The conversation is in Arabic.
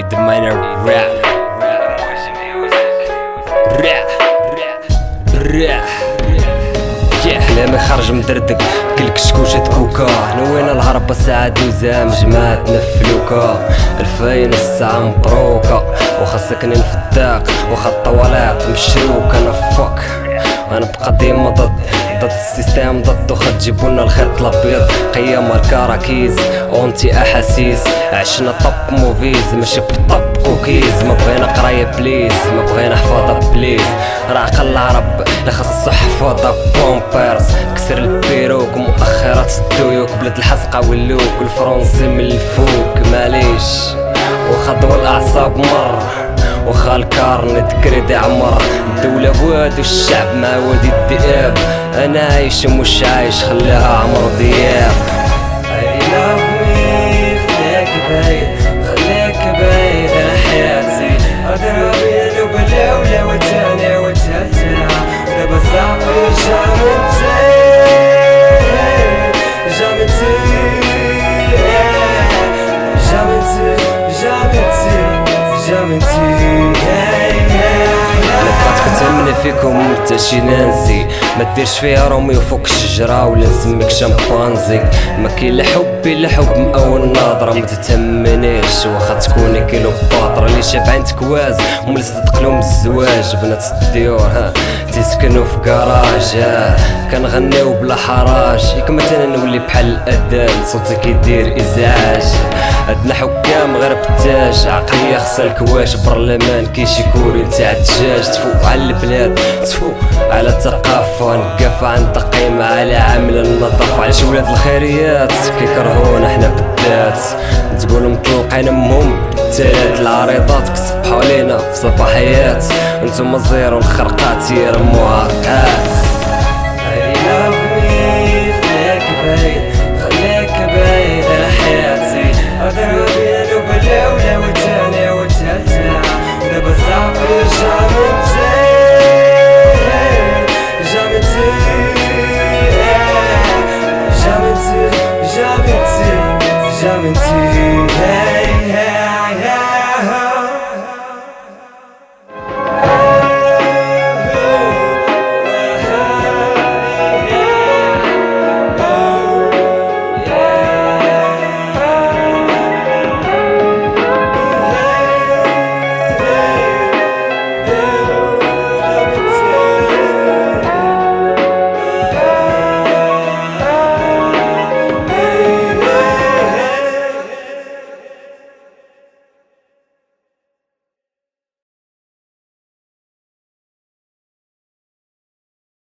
Need the minor rap. كلامي خرج مدردك كل كشكوشة كوكا نوينا الهربة ساعد وزام جماعتنا فلوكا 2000 الساعة مبروكة وخا ساكنين في الداق وخا الطوالات مشروكة انا فوك انا بقى ديما ضد السيستم ضد وخا تجيبونا الخيط الابيض قيام الكراكيز اونتي احاسيس عشنا طب موفيز ماشي بطب كوكيز ما بغينا قرايه بليز ما بغينا حفاظه بليز راه عقل العرب اللي خاصو حفاظه بومبيرز كسر البيروك ومؤخرات الديوك بلاد الحسقه ولوك والفرنسي من الفوق معليش وخذوا الاعصاب مر وخا الكارنت كريدي عمر الدولة بواد والشعب مع وادي الذئاب انا عايش ومش عايش خليها عمرو دياب I love me خليك بعيد خليك بعيد انا حياتي اضربي وبلا ولا وتاني وتاتا دابا صافي كتمنى فيكم تا شي نانسي ما ديرش فيها رومي وفوق الشجره ولا نسميك شامبانزي ما كاين لا حب الا حب من اول نظره ما تتمنيش واخا تكوني كيلو باطره اللي شابعين تكواز وملي تدخلوا من الزواج بنات الديور تيسكنوا في كراج كنغنيو بلا حراج ياك مثلا نولي بحال الاذان صوتي كيدير ازعاج عندنا حكام غير بالتاج عقليه خصها الكواش برلمان كيشي كوري تاع الدجاج تفوق على البلاد تفوق على الثقافه نقف عن تقييم على عامل النظافه علاش ولاد الخيريات كيكرهونا حنا بالذات تقول مطلقين امهم بالثلاث العريضات كصبحوا علينا في صباحيات انتم زيرو الخرقات يرموها قات